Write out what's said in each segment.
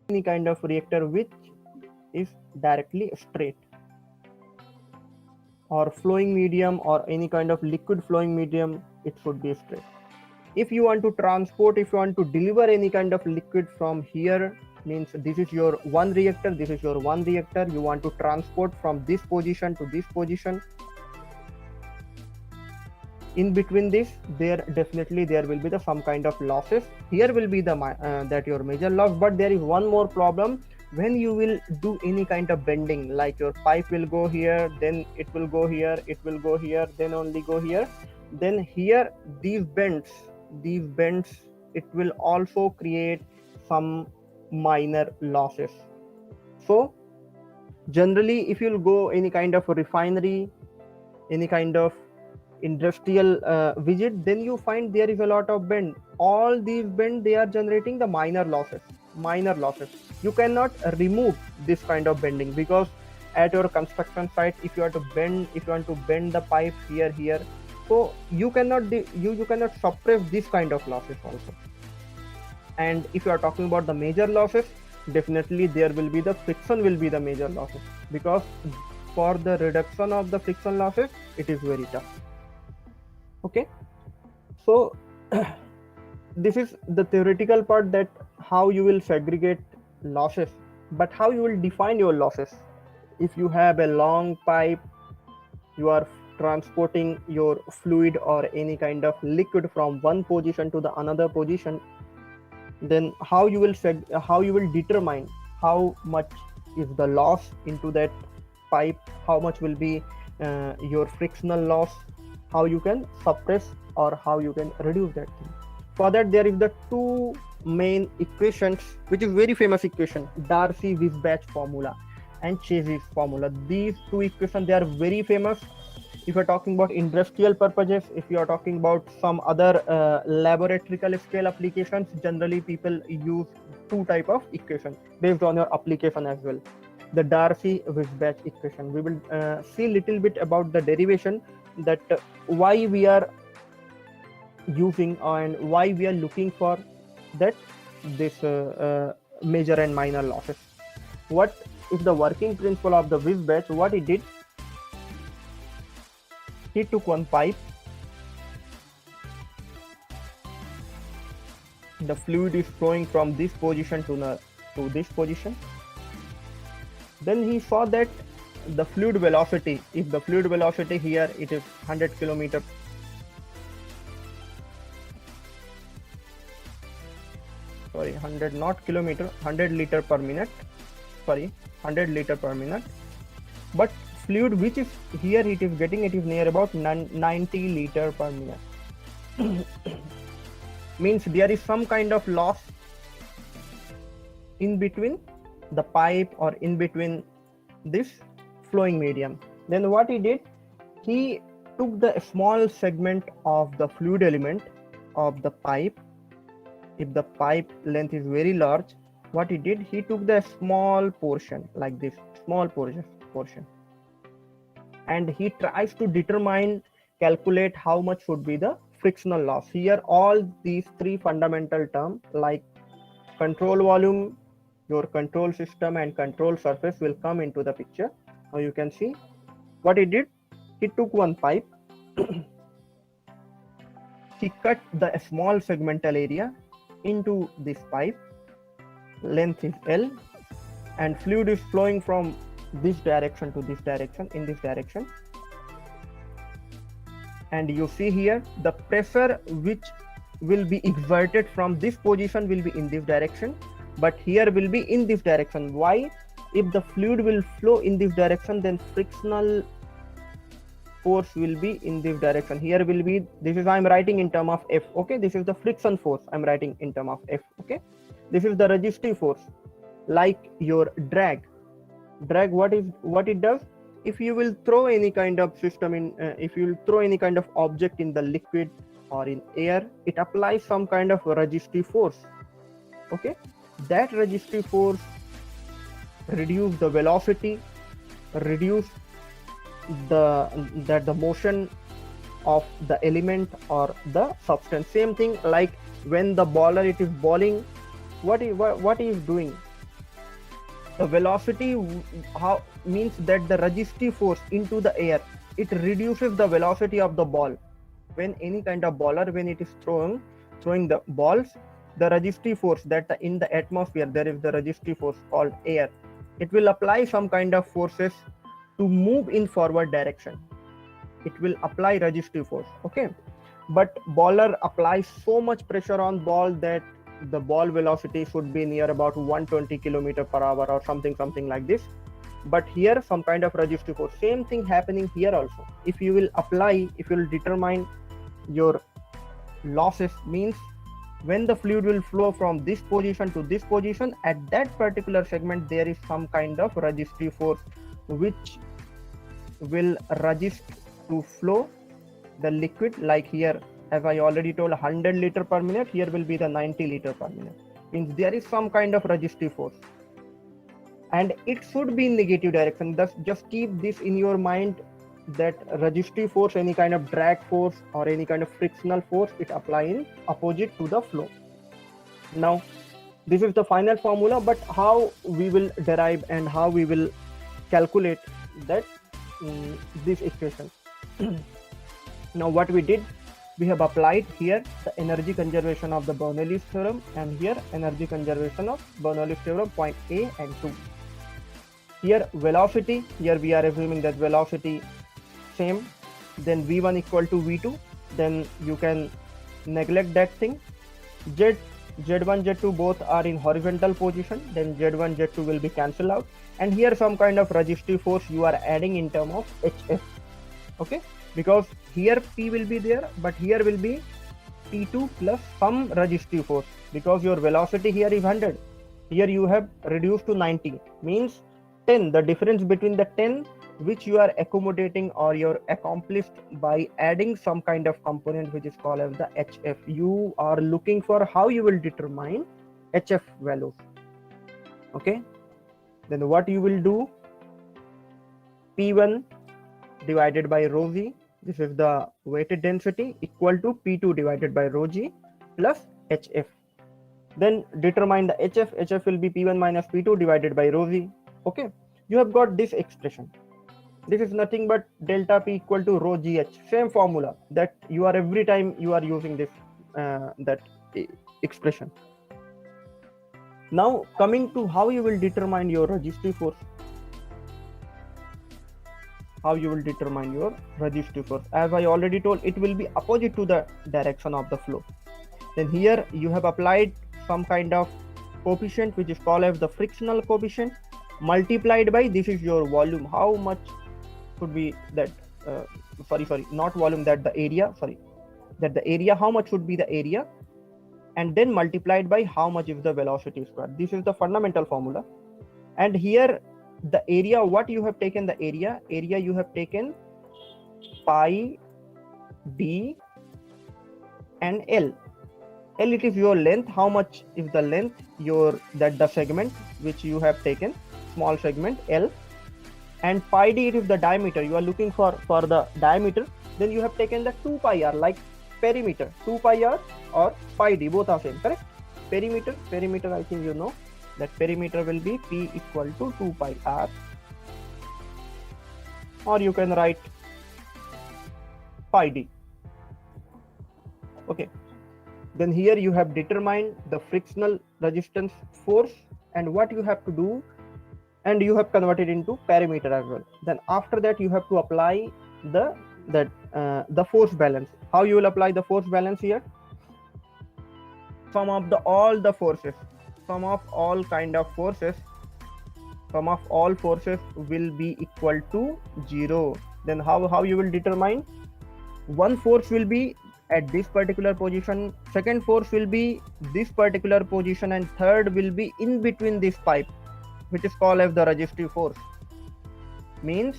any kind of reactor which is directly straight, or flowing medium or any kind of liquid flowing medium, it should be straight. If you want to transport, if you want to deliver any kind of liquid from here, means this is your one reactor, this is your one reactor, you want to transport from this position to this position. In between this, there definitely there will be the some kind of losses. Here will be the that your major loss. But there is one more problem. When you will do any kind of bending, like your pipe will go here, then it will go here, it will go here, then only go here, then here these bends, it will also create some minor losses. So generally, if you'll go any kind of a refinery, any kind of industrial visit, then you find there is a lot of bend. All these bend, they are generating the minor losses. You cannot remove this kind of bending, because at your construction site, if you want to bend the pipe here, so you cannot suppress this kind of losses also. And if you are talking about the major losses, definitely there will be the friction will be the major losses, because for the reduction of the friction losses, it is very tough. Okay, so this is the theoretical part, that how you will segregate losses. But how you will define your losses? If you have a long pipe, you are transporting your fluid or any kind of liquid from one position to the another position, then how you will determine how much is the loss into that pipe, how much will be your frictional loss, how you can suppress or how you can reduce that thing. For that, there is the two main equations, which is very famous equation, Darcy-Weisbach formula and Chase's formula. These two equations, they are very famous. If you're talking about industrial purposes, if you are talking about some other laboratory scale applications, generally people use two type of equation based on your application as well. The Darcy-Weisbach equation. We will see little bit about the derivation, that why we are using and why we are looking for that this major and minor losses. What is the working principle of the Weisbach? What he did, he took one pipe, the fluid is flowing from this position to this position. Then he saw that the fluid velocity, if the fluid velocity here it is 100 kilometer, sorry, 100 not kilometer, 100 liter per minute, sorry, 100 liter per minute, but fluid which is here it is getting, it is near about 90 liter per minute. Means there is some kind of loss in between the pipe or in between this flowing medium. Then what he did, he took the small segment of the fluid element of the pipe. If the pipe length is very large, what he did, he took the small portion like this, small portion, and he tries to calculate how much should be the frictional loss. Here all these three fundamental terms like control volume, your control system and control surface will come into the picture. Now you can see what he did, he took one pipe, he cut the small segmental area into this pipe, length is L, and fluid is flowing from this direction to this direction, in this direction. And you see here the pressure which will be exerted from this position will be in this direction, but here will be in this direction. Why? If the fluid will flow in this direction, then frictional force will be in this direction. Here will be, this is I'm writing in term of F. Okay, this is the friction force I'm writing in term of F. Okay, this is the resistive force, like your drag. What it does, if you will throw any kind of system in, if you will throw any kind of object in the liquid or in air, it applies some kind of resistive force. Okay, that resistive force reduce the velocity, reduce the motion of the element or the substance. Same thing like when the baller it is balling, what he is doing, The velocity how means that the resistive force into the air, it reduces the velocity of the ball. When any kind of baller, when it is throwing the balls, the resistive force that in the atmosphere there is the resistive force called air, it will apply some kind of forces to move in forward direction. It will apply resistive force, okay? But baller applies so much pressure on ball that the ball velocity should be near about 120 kilometer per hour or something like this. But here some kind of resistive force, same thing happening here also. If you will apply, if you will determine your losses, means when the fluid will flow from this position to this position, at that particular segment there is some kind of resistive force which will resist to flow the liquid. Like here, as I already told, 100 liter per minute, here will be the 90 liter per minute. Means there is some kind of resistive force, and it should be in negative direction. Thus, just keep this in your mind, that resistive force, any kind of drag force or any kind of frictional force, it apply in opposite to the flow. Now, this is the final formula, but how we will derive and how we will calculate that this equation. Now what we did, we have applied here the energy conservation of the Bernoulli's theorem, and here energy conservation of Bernoulli's theorem, point A and 2. Here velocity, here we are assuming that velocity same, then v1 equal to v2, then you can neglect that thing. Z1, Z2 both are in horizontal position, then Z1, Z2 will be cancelled out, and here some kind of resistive force you are adding in terms of HF, okay? Because here P will be there, but here will be P2 plus some resistive force, because your velocity here is 100, here you have reduced to 90, means 10, the difference between the 10 which you are accommodating or you're accomplished by adding some kind of component which is called as the HF. You are looking for how you will determine HF values, okay? Then what you will do, P1 divided by rho g, this is the weighted density, equal to P2 divided by rho g plus HF. Then determine the HF. HF will be P1 minus P2 divided by rho g, okay? You have got this expression. This is nothing but delta P equal to rho gh, same formula that you are every time you are using this that expression. Now coming to how you will determine your resistive force. How you will determine your resistive force, as I already told, it will be opposite to the direction of the flow. Then here you have applied some kind of coefficient which is called as the frictional coefficient, multiplied by this is your volume, how much could be that not volume, that the area, that the area, how much should be the area, and then multiplied by how much is the velocity square. This is the fundamental formula. And here the area, what you have taken, the area you have taken pi d and L. L, it is your length, how much is the length, your that the segment which you have taken, small segment L, and pi d, it is the diameter you are looking for the diameter. Then you have taken the 2 pi r, like perimeter, 2 pi r or pi d, both are same, correct? Perimeter I think you know that perimeter will be P equal to 2 pi r, or you can write pi d, okay? Then here you have determined the frictional resistance force, and what you have to do, and you have converted into perimeter as well. Then after that you have to apply the force balance. How you will apply the force balance here? Sum of all the forces, sum of all kind of forces, sum of all forces will be equal to 0. Then how you will determine? One force will be at this particular position, second force will be this particular position, and third will be in between this pipe, which is called as the resistive force. Means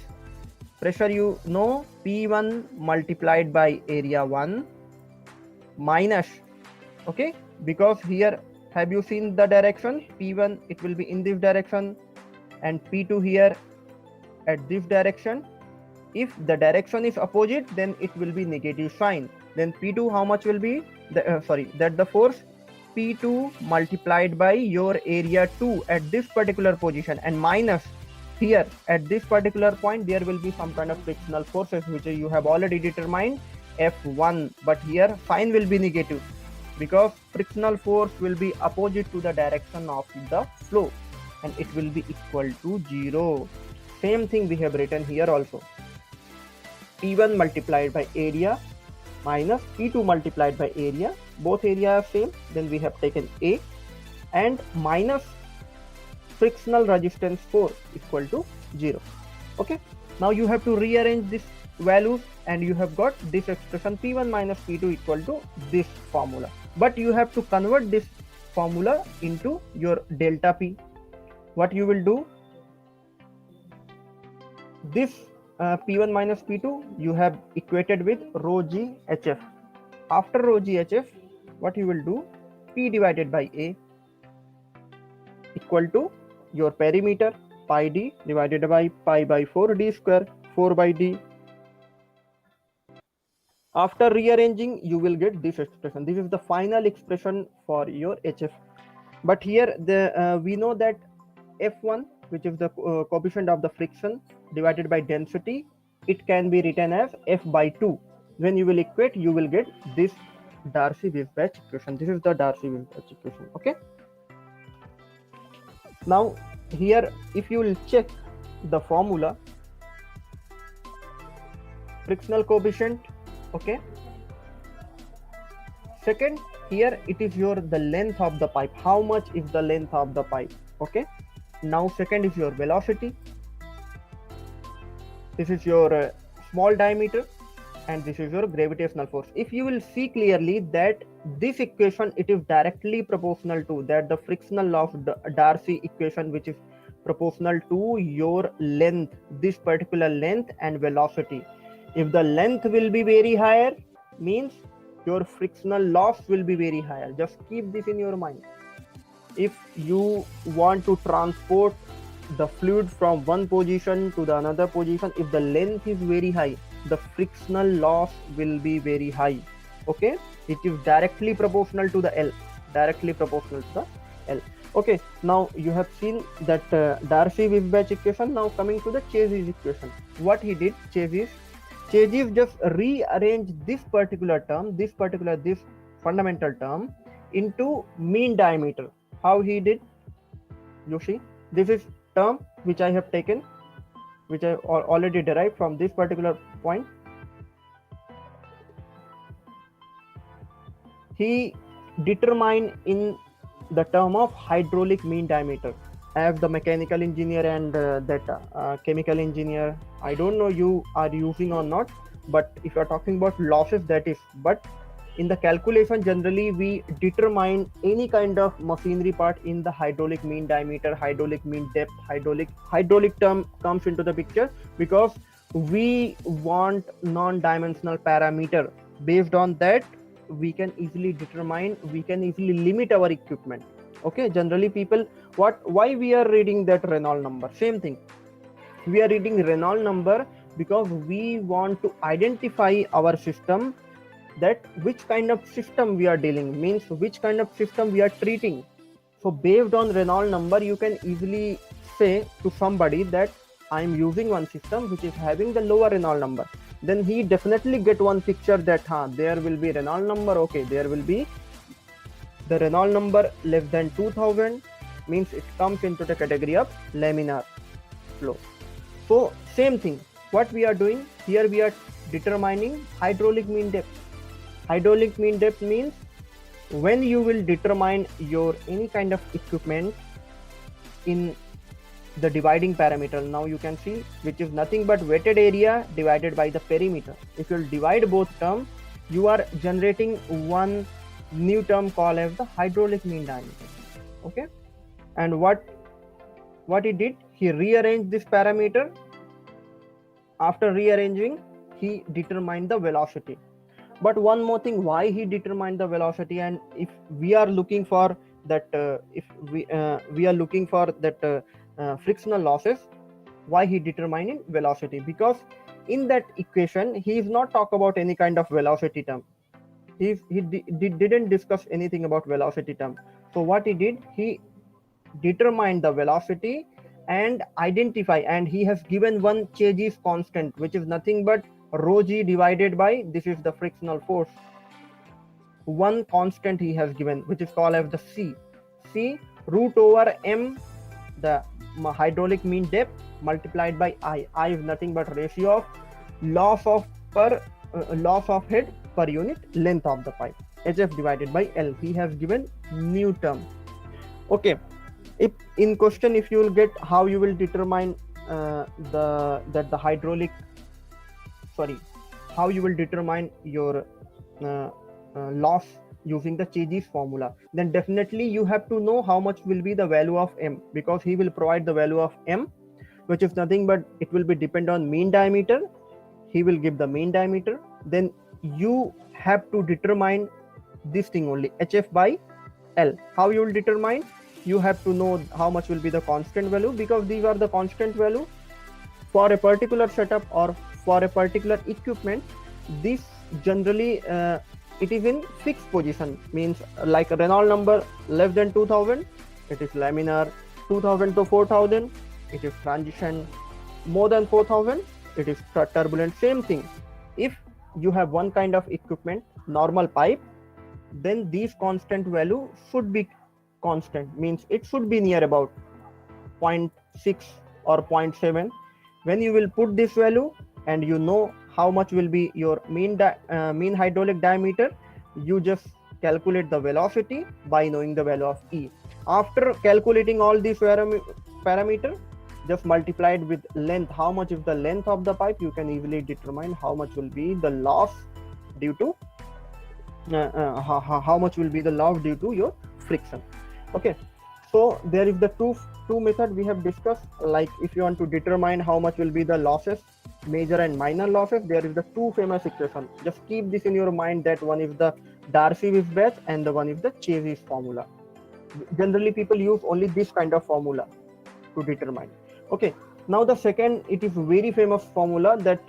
pressure, you know, P1 multiplied by area 1 minus, okay, because here have you seen the direction, P1 it will be in this direction, and P2 here at this direction. If the direction is opposite, then it will be negative sign. Then P2 how much will be the that the force P2 multiplied by your area 2 at this particular position, and minus here at this particular point there will be some kind of frictional forces which you have already determined F1, but here sign will be negative because frictional force will be opposite to the direction of the flow and it will be equal to 0. Same thing we have written here also. P1 multiplied by area minus P2 multiplied by area, both area are same, then we have taken A, and minus frictional resistance force equal to 0. Okay, now you have to rearrange this values and you have got this expression P1 minus P2 equal to this formula, but you have to convert this formula into your delta P. What you will do, this P1 minus P2 you have equated with rho g HF. After rho g HF, what you will do, P divided by A equal to your perimeter pi d divided by pi by 4 d square, 4 by d. After rearranging you will get this expression. This is the final expression for your HF. But here the we know that F1, which is the coefficient of the friction divided by density, it can be written as F by 2. When you will equate, you will get this Darcy-Weisbach equation. This is the Darcy-Weisbach equation. Okay. Now here, if you will check the formula, frictional coefficient. Okay. Second, here it is your the length of the pipe. How much is the length of the pipe? Okay. Now second is your velocity. This is your small diameter, and this is your gravitational force. If you will see clearly that this equation, it is directly proportional to that the frictional law of Darcy equation, which is proportional to your length, this particular length and velocity. If the length will be very higher, means your frictional loss will be very higher. Just keep this in your mind. If you want to transport the fluid from one position to the another position, if the length is very high, the frictional loss will be very high. Okay, it is directly proportional to the L, directly proportional to the L. Okay, now you have seen that Darcy-Weisbach equation. Now coming to the Chase's equation. What he did, Chase just rearranged this particular term, this fundamental term into mean diameter. How he did? You see, this is term which I have taken, which I already derived from this particular point. He determined in the term of hydraulic mean diameter. As the mechanical engineer and chemical engineer, I don't know you are using or not, but if you are talking about losses, that is, but in the calculation generally we determine any kind of machinery part in the hydraulic mean diameter, hydraulic mean depth, hydraulic term comes into the picture because we want non-dimensional parameter. Based on that we can easily determine, we can easily limit our equipment. Okay, generally people, why we are reading that Reynolds number? Same thing, we are reading Reynolds number because we want to identify our system, that which kind of system we are dealing, means which kind of system we are treating. So based on Reynolds number you can easily say to somebody that I am using one system which is having the lower Reynolds number, then he definitely get one picture that there will be Reynolds number. Okay, there will be the Reynolds number less than 2000, means it comes into the category of laminar flow. So same thing, what we are doing here, we are determining hydraulic mean depth. Hydraulic mean depth means when you will determine your any kind of equipment in the dividing parameter. Now you can see, which is nothing but wetted area divided by the perimeter. If you will divide both terms, you are generating one new term called as the hydraulic mean diameter. Okay, and what he did, he rearranged this parameter. After rearranging, he determined the velocity. But one more thing, why he determined the velocity, and if we are looking for that, if we are looking for that frictional losses, why he determined velocity? Because in that equation he is not talk about any kind of velocity term. didn't discuss anything about velocity term. So what he did, he determined the velocity and identify, and he has given one changes constant, which is nothing but rho g divided by, this is the frictional force, one constant he has given, which is called as the c root over m, the hydraulic mean depth, multiplied by I is nothing but ratio of loss of head per unit length of the pipe, hf divided by L. He has given new term. Okay, if in question, if you will get how you will determine the hydraulic, sorry, how you will determine your loss using the Chages formula, then definitely you have to know how much will be the value of m, because he will provide the value of m, which is nothing but it will be depend on mean diameter. He will give the mean diameter, then you have to determine this thing only, hf by L. How you will determine? You have to know how much will be the constant value, because these are the constant value for a particular setup or for a particular equipment. This generally it is in fixed position, means like a Reynolds number less than 2000, it is laminar, 2000 to 4000, it is transition, more than 4000, it is turbulent. Same thing, if you have one kind of equipment, normal pipe, then these constant value should be constant, means it should be near about 0.6 or 0.7. When you will put this value and you know how much will be your mean hydraulic diameter, you just calculate the velocity by knowing the value of E. After calculating all these parameters, just multiplied with length, how much is the length of the pipe, you can easily determine how much will be the loss due to how much will be the loss due to your friction. Okay, so there is the two method we have discussed. Like if you want to determine how much will be the losses, major and minor losses, there is the two famous equation. Just keep this in your mind, that one is the Darcy-Weisbach and the one is the Chases formula. Generally people use only this kind of formula to determine. Okay, now the second, it is very famous formula, that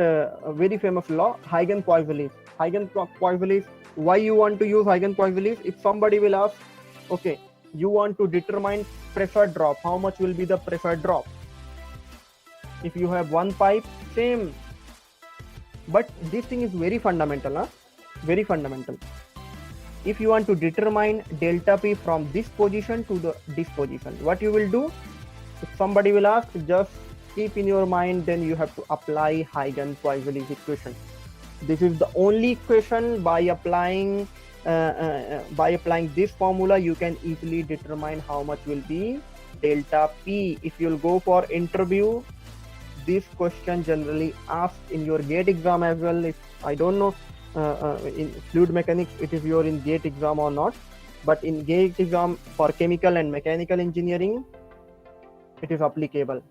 very famous law, Huygens-Poiseuille. Huygens-Poiseuille, why you want to use Huygens-Poiseuille? If somebody will ask, okay, you want to determine pressure drop, how much will be the pressure drop? If you have one pipe, same, but this thing is very fundamental, very fundamental. If you want to determine delta P from this position to this position, what you will do? If somebody will ask, just keep in your mind, then you have to apply Huygens-Poiseuille equation. This is the only equation. By applying this formula, you can easily determine how much will be delta P. If you'll go for interview, this question generally asked in your GATE exam as well. If I don't know in fluid mechanics it is your in GATE exam or not, but in GATE exam for chemical and mechanical engineering it is applicable.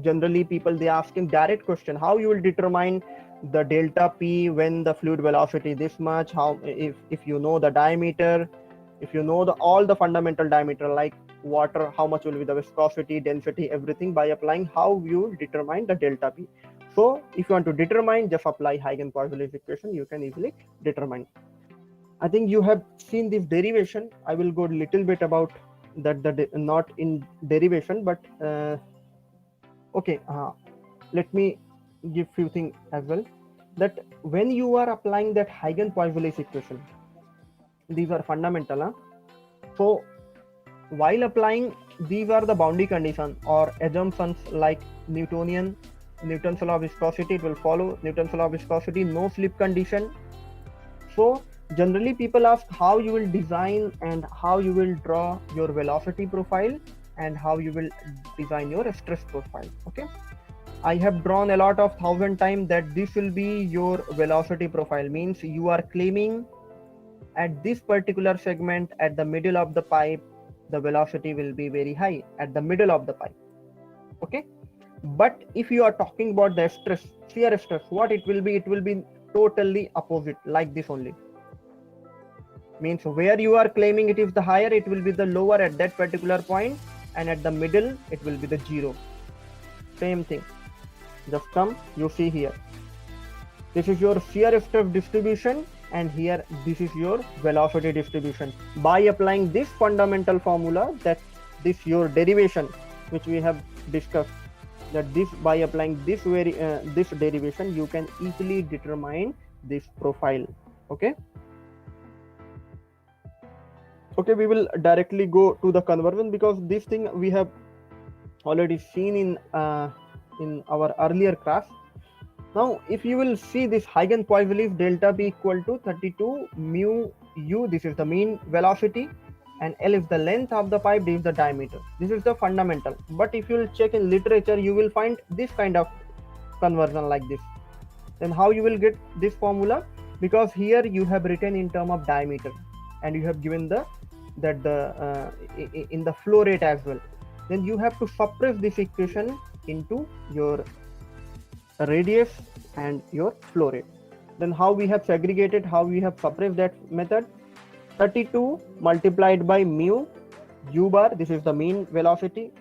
Generally people, they asking direct question, how you will determine the delta P when the fluid velocity this much, how if you know the diameter, if you know all the fundamental diameter like water, how much will be the viscosity, density, everything, by applying how you determine the delta P. So if you want to determine, just apply Huygens-Poiseuille equation, you can easily determine. I think you have seen this derivation. I will go a little bit about that, not in derivation, but okay, let me give few things as well, that when you are applying that Huygens-Poiseuille equation, these are fundamental. So while applying, these are the boundary conditions or assumptions, like Newton's law of viscosity, it will follow Newton's law of viscosity, no slip condition. So generally people ask how you will design and how you will draw your velocity profile and how you will design your stress profile. Okay, I have drawn a lot of 1000 times that this will be your velocity profile, means you are claiming at this particular segment at the middle of the pipe the velocity will be very high at the middle of the pipe. Okay, but if you are talking about the stress, shear stress, what it will be? It will be totally opposite, like this only. Means where you are claiming it is the higher, it will be the lower at that particular point, and at the middle it will be the zero. Same thing. Just come, you see here. This is your shear stress distribution and here this is your velocity distribution. By applying this fundamental formula, that this your derivation which we have discussed, that this by applying this derivation you can easily determine this profile. Okay, we will directly go to the conversion, because this thing we have already seen in our earlier class. Now, if you will see this Huygens-Poiseuille delta P equal to 32 mu u, this is the mean velocity, and L is the length of the pipe, D is the diameter. This is the fundamental. But if you will check in literature, you will find this kind of conversion like this. Then how you will get this formula? Because here you have written in term of diameter, and you have given in the flow rate as well. Then you have to suppress this equation into your radius and your flow rate. Then how we have segregated, how we have suppressed that method? 32 multiplied by mu u bar, this is the mean velocity,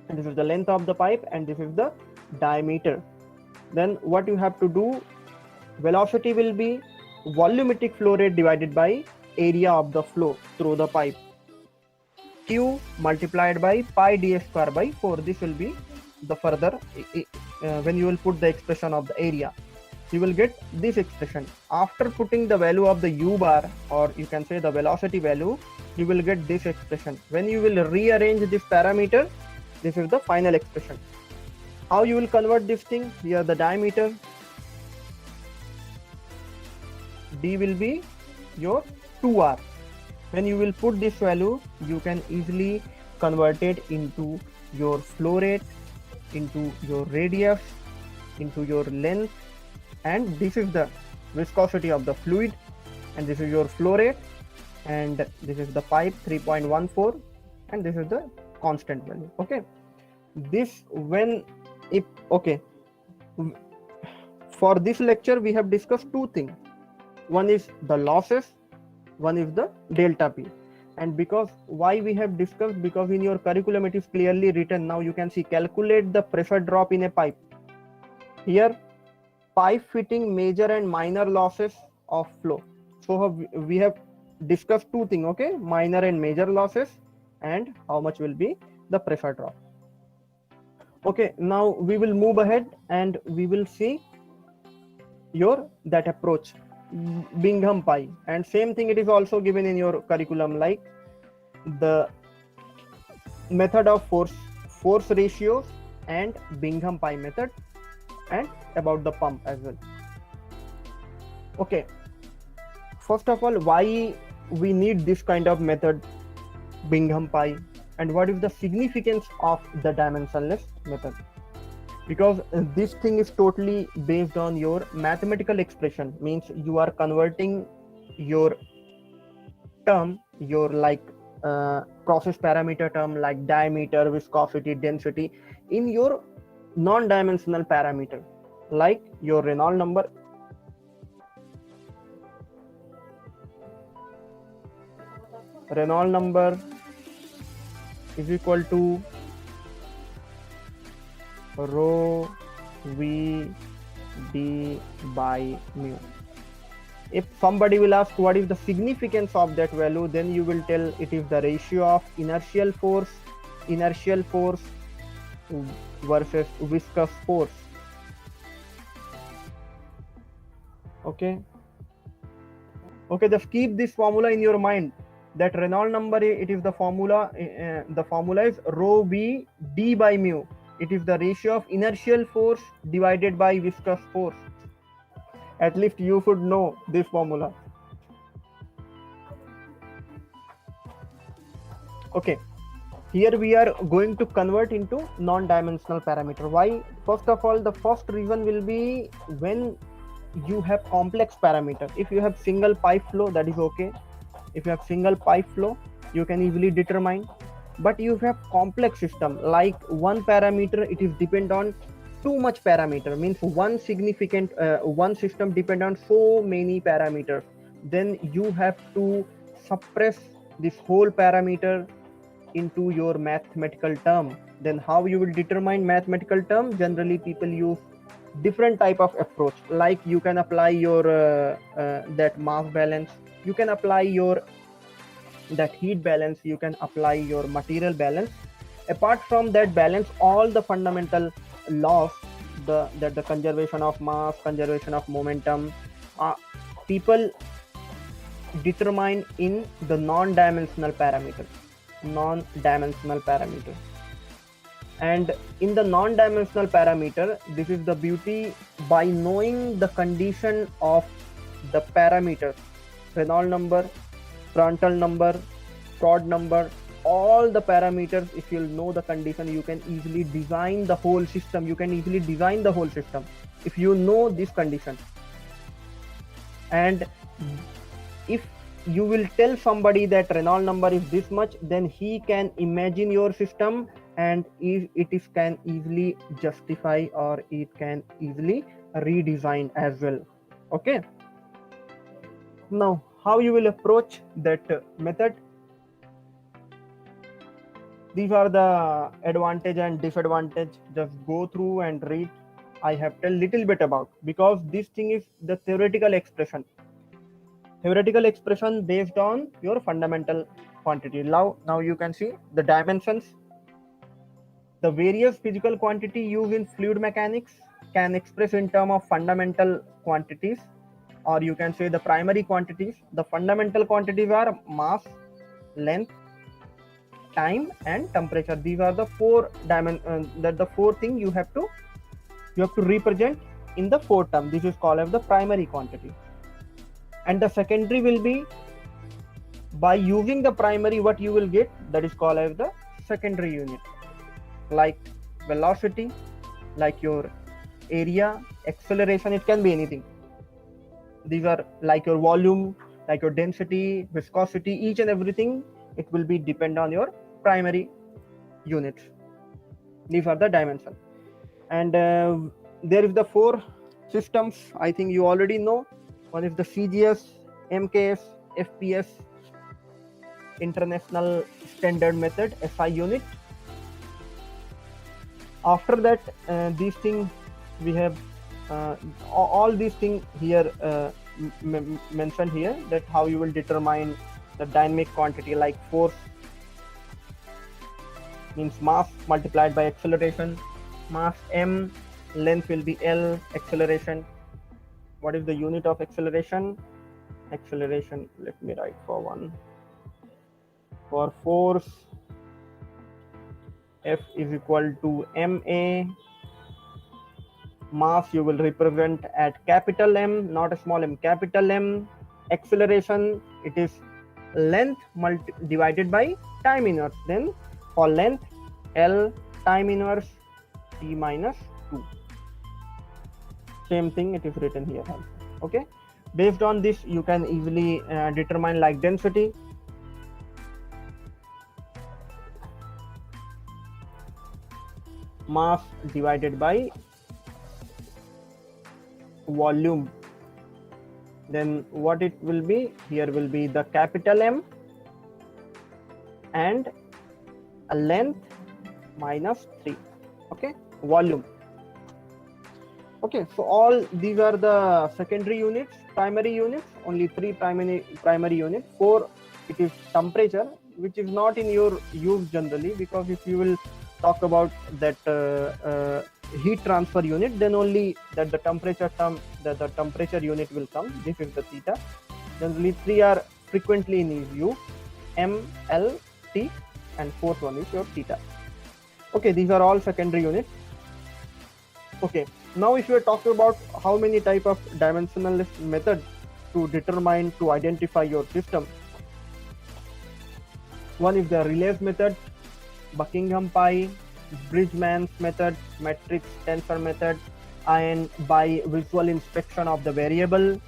and this is the length of the pipe, and this is the diameter. Then what you have to do, velocity will be volumetric flow rate divided by area of the flow through the pipe. Q multiplied by pi d square by 4. This will be the further when you will put the expression of the area, you will get this expression. After putting the value of the u bar, or you can say the velocity value, you will get this expression. When you will rearrange this parameter, this is the final expression. How you will convert this thing? Here the diameter, d will be your 2r. When you will put this value, you can easily convert it into your flow rate, into your radius, into your length, and this is the viscosity of the fluid, and this is your flow rate, and this is the pipe 3.14, and this is the constant value. Okay, this when if okay, for this lecture we have discussed two things. One is the losses, one is the delta P. And because why we have discussed, because in your curriculum it is clearly written. Now you can see, calculate the pressure drop in a pipe. Here pipe fitting major and minor losses of flow. So we have discussed two things, okay, minor and major losses, and how much will be the pressure drop. Okay, now we will move ahead and we will see that approach, Bingham pi, and same thing it is also given in your curriculum, like the method of force ratios and Bingham pi method, and about the pump as well. Okay, first of all, why we need this kind of method, Bingham pi, and what is the significance of the dimensionless method? Because this thing is totally based on your mathematical expression, means you are converting your term, your like process parameter term like diameter, viscosity, density, in your non-dimensional parameter, like your Reynolds number. Reynolds number is equal to rho v d by mu. If somebody will ask what is the significance of that value, then you will tell it is the ratio of inertial force versus viscous force. Okay, just keep this formula in your mind, that Reynolds number, it is the formula, is rho v d by mu. It is the ratio of inertial force divided by viscous force. At least you should know this formula. Okay, here we are going to convert into non-dimensional parameter. Why? First of all, the first reason will be when you have complex parameter. If you have single pipe flow, that is okay. If you have single pipe flow, you can easily determine. But you have complex system, like one parameter, it is depend on too much parameter, means one system depend on so many parameters. Then you have to suppress this whole parameter into your mathematical term. Then how you will determine mathematical term? Generally people use different type of approach, like you can apply your that mass balance, you can apply your that heat balance, you can apply your material balance. Apart from that balance, all the fundamental laws, the conservation of mass, conservation of momentum, people determine in the non-dimensional parameter, non-dimensional parameter. And in the non-dimensional parameter, this is the beauty, by knowing the condition of the parameters, Reynolds number, Prandtl number, Prod number, all the parameters, if you'll know the condition, you can easily design the whole system. You can easily design the whole system if you know this condition. And if you will tell somebody that Reynolds number is this much, then he can imagine your system, and it can easily justify, or it can easily redesign as well. Okay. Now, how you will approach that method? These are the advantage and disadvantage. Just go through and read. I have tell little bit about, because this thing is the theoretical expression. Theoretical expression based on your fundamental quantity. Now you can see the dimensions. The various physical quantity used in fluid mechanics can express in terms of fundamental quantities, or you can say the primary quantities. The fundamental quantities are mass, length, time, and temperature. These are the four the four things you have to represent in the fourth term. This is called as the primary quantity. And the secondary will be, by using the primary, what you will get, that is called as the secondary unit, like velocity, like your area, acceleration, it can be anything. These are like your volume, like your density, viscosity, each and everything, it will be depend on your primary units. These are the dimensions. And there is the four systems, I think you already know. One is the CGS, MKS, FPS, International Standard Method, SI unit. After that, these things we have all these things here mentioned here, that how you will determine the dynamic quantity, like force means mass multiplied by acceleration, mass M, length will be L, acceleration. What is the unit of acceleration? Acceleration, let me write for one. For force, F is equal to ma. Mass you will represent at capital M, not a small m, capital M. Acceleration, it is length divided by time inverse. Then for length, L time inverse T minus 2. Same thing, it is written here. Okay. Based on this, you can easily determine like density. Mass divided by volume. Then what it will be? Here will be the capital M and a length minus 3. Okay, volume. Okay, so all these are the secondary units. Primary units, only 3 primary units. 4, it is temperature, which is not in your use generally, because if you will talk about that heat transfer unit, then only that the temperature term, the temperature unit will come. This is the theta. Generally 3 are frequently in use, M, L, T, and fourth one is your theta. Okay, these are all secondary units. Okay, now if you are talking about how many type of dimensionalist method to determine, to identify your system. One is the Rayleigh's method, Buckingham Pi, Bridgman's method, matrix tensor method, and by visual inspection of the variable,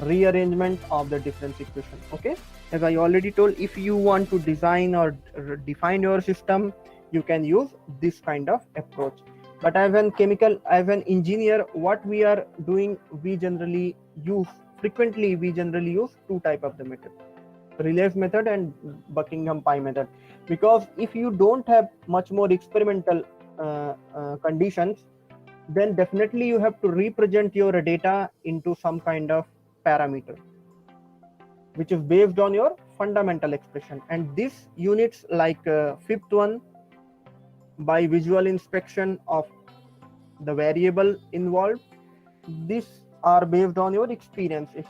rearrangement of the difference equation. Okay, as I already told, if you want to design or define your system, you can use this kind of approach. But as an engineer, what we are doing, we generally use two type of the method, Rayleigh's method and Buckingham Pi method. Because if you don't have much more experimental conditions, then definitely you have to represent your data into some kind of parameter which is based on your fundamental expression. And this units like fifth one, by visual inspection of the variable involved, these are based on your experience. If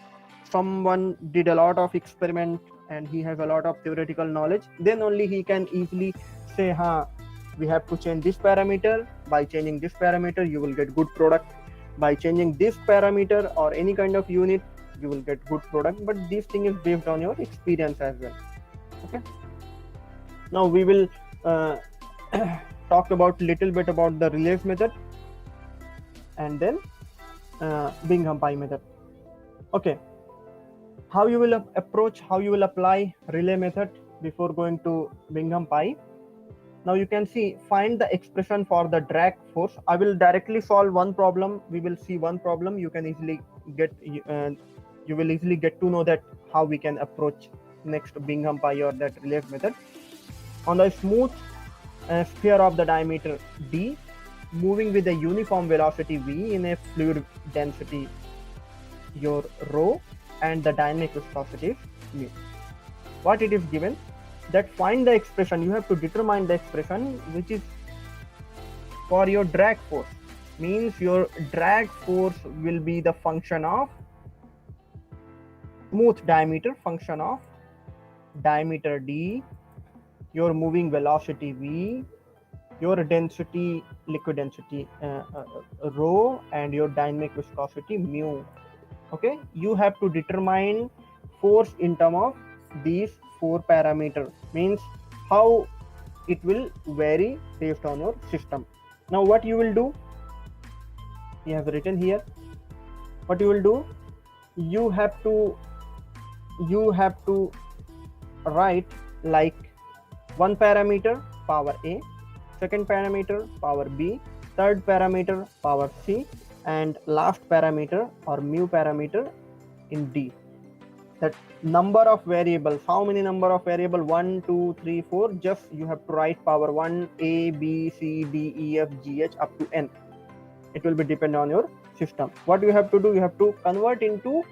someone did a lot of experiment and he has a lot of theoretical knowledge, then only he can easily say, we have to change this parameter. By changing this parameter, you will get good product. By changing this parameter or any kind of unit, you will get good product. But this thing is based on your experience as well. Okay. Now we will talk about little bit about the relays method, and then Bingham pi method. Okay, how you will approach, how you will apply relay method before going to Bingham pi. Now you can see, find the expression for the drag force. I will directly solve one problem. We will see one problem. You can easily get you will easily get to know that how we can approach next Bingham pi or that relays method. On the smooth sphere of the diameter d, moving with a uniform velocity v in a fluid density your rho and the dynamic viscosity is mu. What it is given, that find the expression, you have to determine the expression which is for your drag force. Means your drag force will be the function of smooth diameter, function of diameter d, your moving velocity v, your density, liquid density rho, and your dynamic viscosity mu. Okay, you have to determine force in terms of these four parameters. Means how it will vary based on your system. Now what you will do, he has written here, what you will do, you have to write like one parameter power a, second parameter power b, third parameter power c, and last parameter or mu parameter in d. That number of variables, how many number of variable, 1 2 3 4, just you have to write power 1 a b c d e f g h up to n. It will be depend on your system. What you have to do, you have to convert into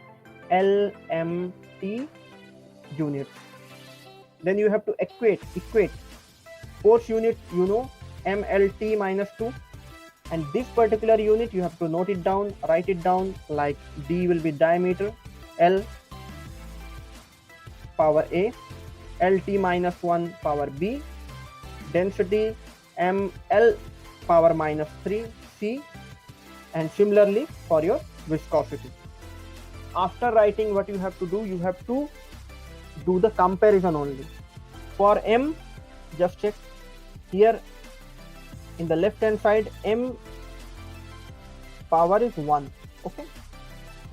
LMT units. Then you have to equate force unit, you know, MLT minus 2, and this particular unit you have to note it down, write it down, like D will be diameter, L power A, LT minus 1 power B, density ML power minus 3 C, and similarly for your viscosity. After writing, what you have to do, you have to do the comparison only. For M, just check here in the left hand side, M power is 1. Okay,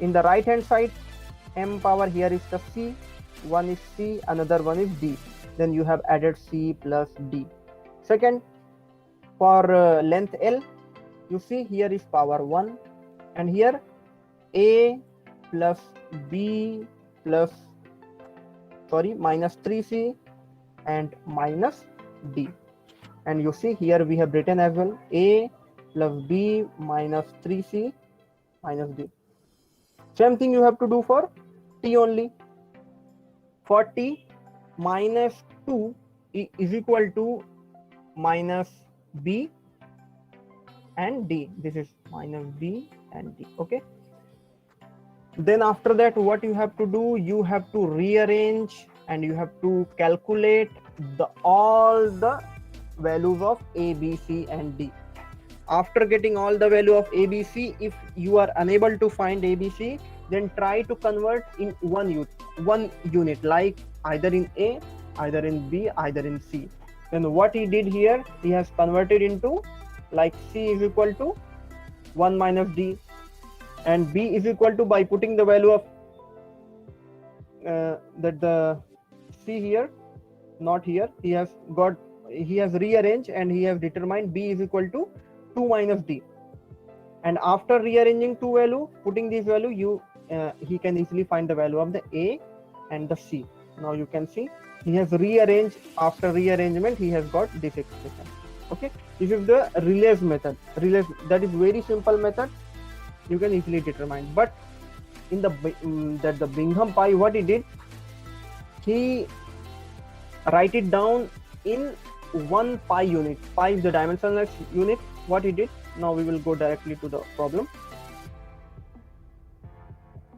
in the right hand side, M power here is the C, one is C, another one is D. Then you have added C plus D. Second, for length L, you see here is power 1, and here A plus B plus minus 3C and minus D. And you see here we have written as well A plus B minus 3C minus D. Same thing you have to do for T only. For T, minus 2 is equal to minus B and D. This is minus B and D. Okay. Then after that, what you have to do, you have to rearrange and you have to calculate all the values of A, B, C and D. After getting all the value of A, B, C, if you are unable to find A, B, C, then try to convert in one unit, like either in A, either in B, either in C. Then what he did here, he has converted into like C is equal to 1 minus D, and B is equal to, by putting the value of that the C here, not here, he has rearranged and he has determined B is equal to 2 minus D. And after rearranging two value, putting this value, he can easily find the value of the A and the C. Now you can see he has rearranged, after rearrangement he has got this expression. Okay, this is the relays method. Relays, that is very simple method, you can easily determine. But in the that the Bingham pi, what he did, he write it down in 1 pi unit. Pi is the dimensionless unit. What he did, now we will go directly to the problem,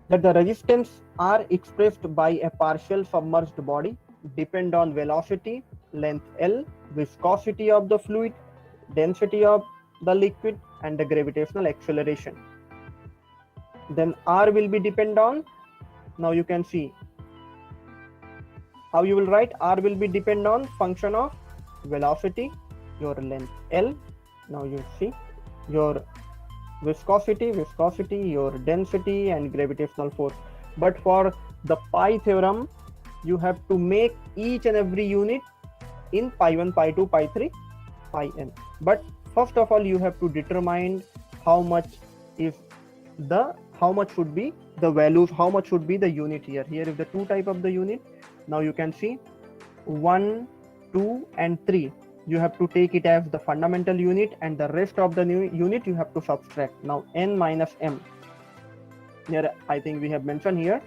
that the resistance are expressed by a partial submerged body depend on velocity, length L, viscosity of the fluid, density of the liquid, and the gravitational acceleration. Then R will be depend on, now you can see how you will write. R will be depend on function of velocity, your length L, now you see your viscosity, your density, and gravitational force. But for the pi theorem, you have to make each and every unit in pi 1, pi 2, pi 3, pi n. But first of all, you have to determine how much should be the values, how much should be the unit here. Here is the two type of the unit. Now you can see 1, 2, and 3. You have to take it as the fundamental unit, and the rest of the new unit you have to subtract. Now n minus m. Here I think we have mentioned here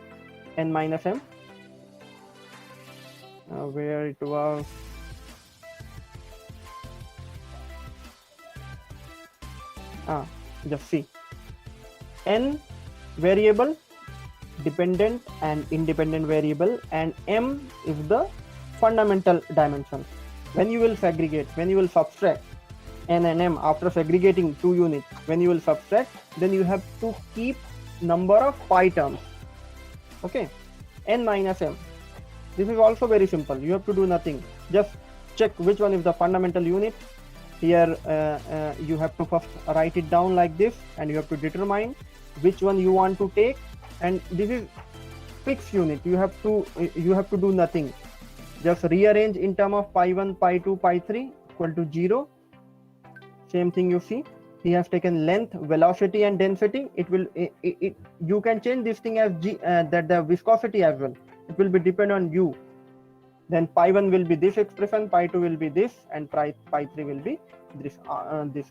n minus m. Where it was. Just see. N variable, dependent and independent variable, and m is the fundamental dimension. When you will segregate, when you will subtract n and m after segregating two units, when you will subtract, then you have to keep number of pi terms. Okay, n minus m. This is also very simple. You have to do nothing. Just check which one is the fundamental unit. Here you have to first write it down like this, and you have to determine which one you want to take. And this is fixed unit. You have to do nothing. Just rearrange in term of pi 1, pi 2, pi 3 equal to 0. Same thing you see. He has taken length, velocity, and density. You can change this thing as g, that the viscosity as well. It will be depend on you. Then pi 1 will be this expression, pi 2 will be this, and pi 3 will be this.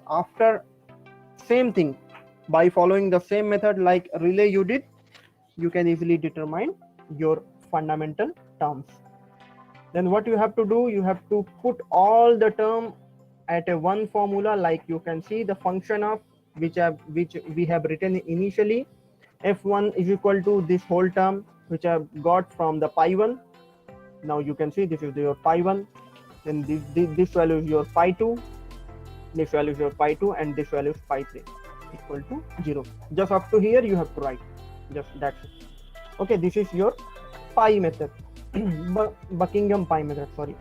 After same thing, by following the same method like relay you did, you can easily determine your fundamental terms. Then what you have to do, you have to put all the term at a one formula. Like you can see the function of which we have written initially. F1 is equal to this whole term which I have got from the pi 1. Now you can see this is your pi 1, then this value is your pi 2, this value is your pi 2, and this value is pi 3 equal to 0. Just up to here you have to write, just that's it. Okay, this is your pi method. Buckingham pi method, sorry.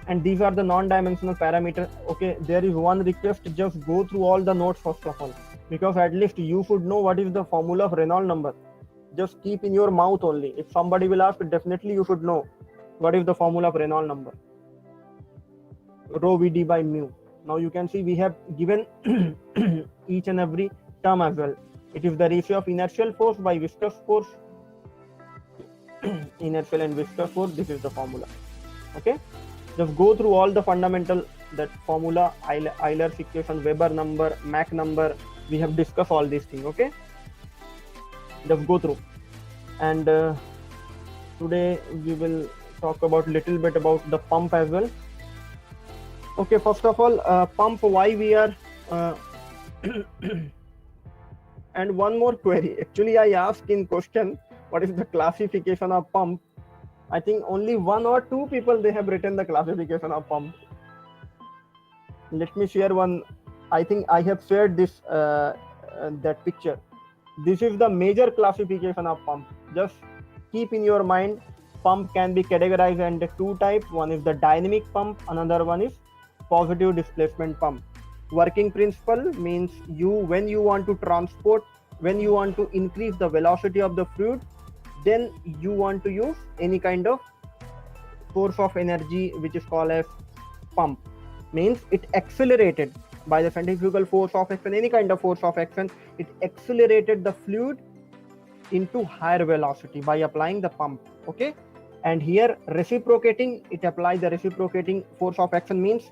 And these are the non-dimensional parameters. Okay, there is one request, just go through all the notes first of all, because at least you should know what is the formula of Reynolds number. Just keep in your mouth only. If somebody will ask, definitely you should know what is the formula of Reynolds number. Rho Vd by mu. Now you can see we have given each and every term as well. It is the ratio of inertial force by viscous force. Inertial and viscous force, this is the formula. Okay, just go through all the fundamental, that formula, Euler's equation, Weber number, Mach number. We have discussed all these things. Okay, just go through. And today we will talk about little bit about the pump as well. Okay, first of all, pump, why we are and one more query. Actually, I asked in question what is the classification of pump. I think only 1 or 2 people they have written the classification of pump. Let me share one. I think I have shared this that picture. This is the major classification of pump. Just keep in your mind, pump can be categorized into 2 types. One is the dynamic pump, another one is positive displacement pump. Working principle means when you want to transport, when you want to increase the velocity of the fluid, then you want to use any kind of source of energy which is called as pump. Means it accelerated by the centrifugal force of action, any kind of force of action, it accelerated the fluid into higher velocity by applying the pump. Okay, And here reciprocating, it applies the reciprocating force of action, means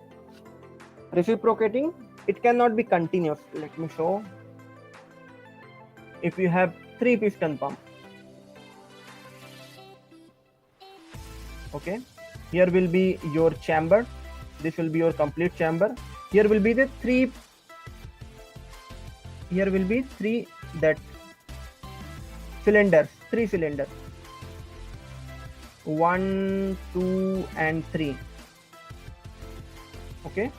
reciprocating, it cannot be continuous. Let me show. If you have 3 piston pump, okay, here will be your chamber, this will be your complete chamber, here will be the three that cylinders, 3 cylinders, 1, 2 and 3, okay,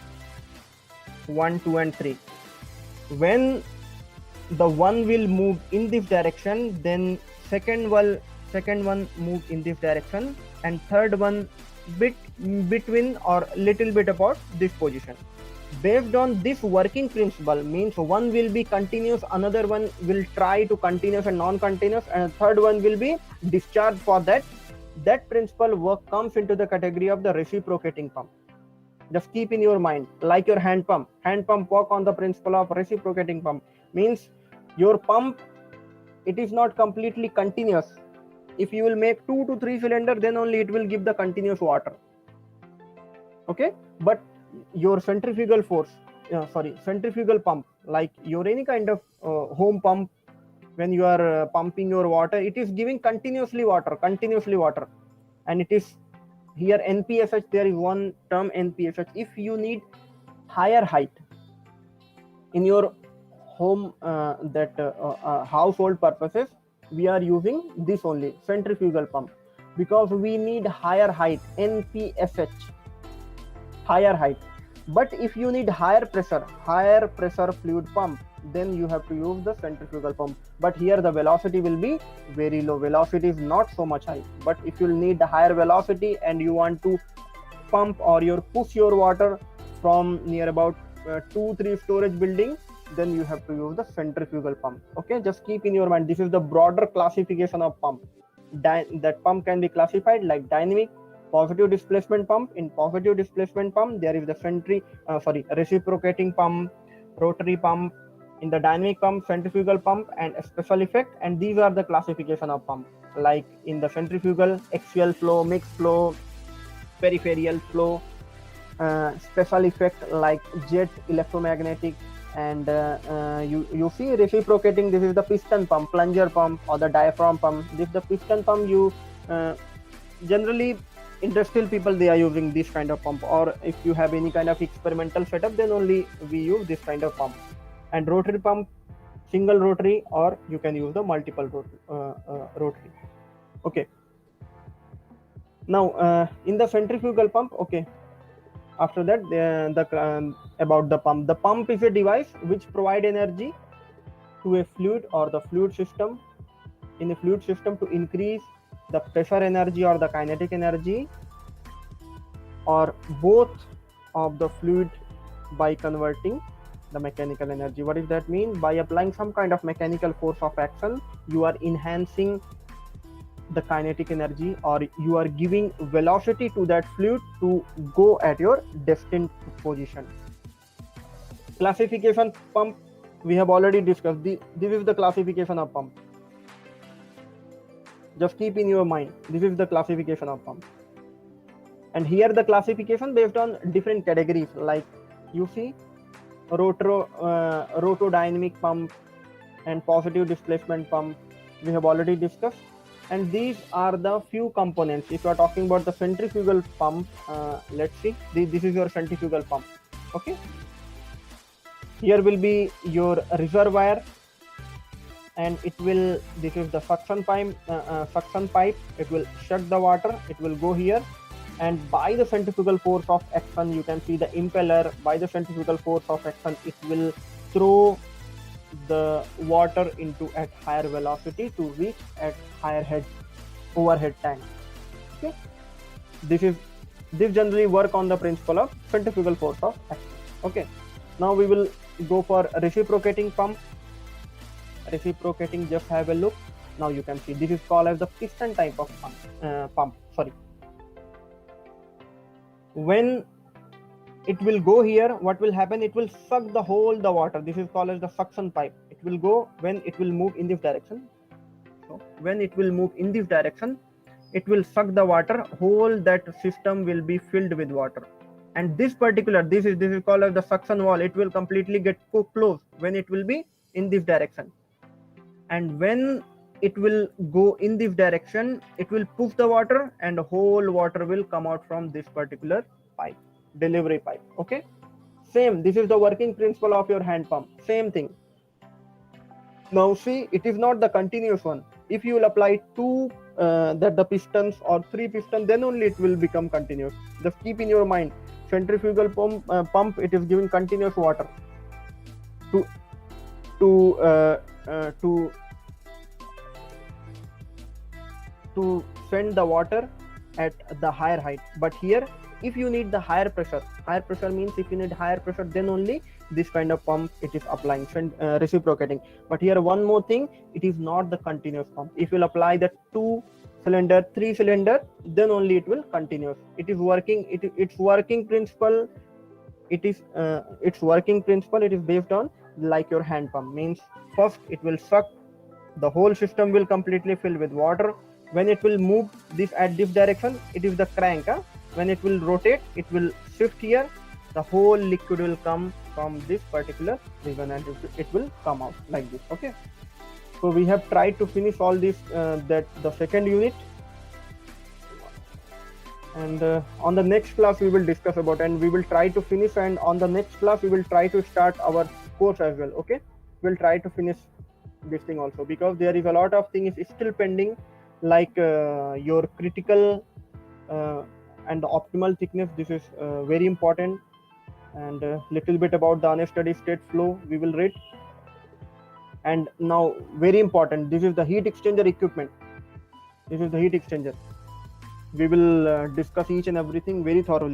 1, 2 and 3. When the one will move in this direction, then second one move in this direction, and third one between or little bit about this position. Based on this working principle, means one will be continuous, another one will try to continuous and non-continuous, and third one will be discharged for that. That principle work comes into the category of the reciprocating pump. Just keep in your mind, like your hand pump work on the principle of reciprocating pump, means your pump, it is not completely continuous. If you will make 2 to 3 cylinder, then only it will give the continuous water, okay. But your centrifugal pump, like your any kind of home pump, when you are pumping your water, it is giving continuously water, and it is here NPSH. There is one term NPSH. If you need higher height in your home, household purposes, we are using this only, centrifugal pump, because we need higher height, NPSH, higher height. But if you need higher pressure fluid pump, then you have to use the centrifugal pump. But here the velocity will be very low, velocity is not so much high. But if you need the higher velocity and you want to pump or push your water from near about 2-3 storage building, then you have to use the centrifugal pump, okay. Just keep in your mind, this is the broader classification of pump. That pump can be classified like dynamic, positive displacement pump. In positive displacement pump, there is the reciprocating pump, rotary pump. In the dynamic pump, centrifugal pump and special effect. And these are the classification of pump. Like in the centrifugal, axial flow, mixed flow, peripheral flow, special effect like jet, electromagnetic. And you see reciprocating, this is the piston pump, plunger pump, or the diaphragm pump. This is the piston pump. You generally industrial people, they are using this kind of pump, or if you have any kind of experimental setup, then only we use this kind of pump. And rotary pump, single rotary, or you can use the multiple rotary, okay. Now in the centrifugal pump, okay, after that about the pump is a device which provide energy to a fluid or the fluid system, in a fluid system, to increase the pressure energy or the kinetic energy, or both of the fluid, by converting the mechanical energy. What does that mean? By applying some kind of mechanical force of action, you are enhancing the kinetic energy, or you are giving velocity to that fluid to go at your destined position. Classification pump, we have already discussed. This is the classification of pump. Just keep in your mind, this is the classification of pump. And here the classification based on different categories, like you see rotodynamic pump and positive displacement pump, we have already discussed. And these are the few components. If you are talking about the centrifugal pump, let's see, this is your centrifugal pump, okay. Here will be your reservoir, and this is the suction pipe, it will suck the water, it will go here, and by the centrifugal force of action, you can see the impeller, by the centrifugal force of action, it will throw the water into at higher velocity to reach at higher overhead tank, okay. This generally work on the principle of centrifugal force of action, okay. Now we will go for reciprocating pump. Reciprocating, just have a look. Now you can see this is called as the piston type of pump. When it will go here, what will happen? It will suck the water. This is called as the suction pipe. It will go when it will move in this direction. So when it will move in this direction, it will suck the water, whole that system will be filled with water. And this particular, this is called as the suction wall, it will completely get closed when it will be in this direction. And when it will go in this direction, it will push the water and whole water will come out from this particular pipe, delivery pipe. Okay, same, this is the working principle of your hand pump, same thing. Now see, it is not the continuous one. If you will apply two that the pistons or three pistons, then only it will become continuous. Just keep in your mind, centrifugal pump, it is giving continuous water to send the water at the higher height. But here, if you need the higher pressure means if you need higher pressure, then only this kind of pump it is applying, reciprocating. But here one more thing, it is not the continuous pump. If you apply the 2 cylinder, 3 cylinder, then only it will continuous. It is working, its working principle, it is based on like your hand pump. Means first it will suck, the whole system will completely fill with water. When it will move this at this direction, it is the crank. When it will rotate, it will shift here, the whole liquid will come from this particular region and it will come out like this. Okay, so we have tried to finish all this, that the second unit, and on the next class we will discuss about, and we will try to finish, and on the next class we will try to start our course as well. Okay, we'll try to finish this thing also, because there is a lot of things still pending, like your critical and the optimal thickness. This is very important, and little bit about the unsteady state flow we will read. And now very important, this is the heat exchanger equipment. This is the heat exchanger. We will discuss each and everything very thoroughly.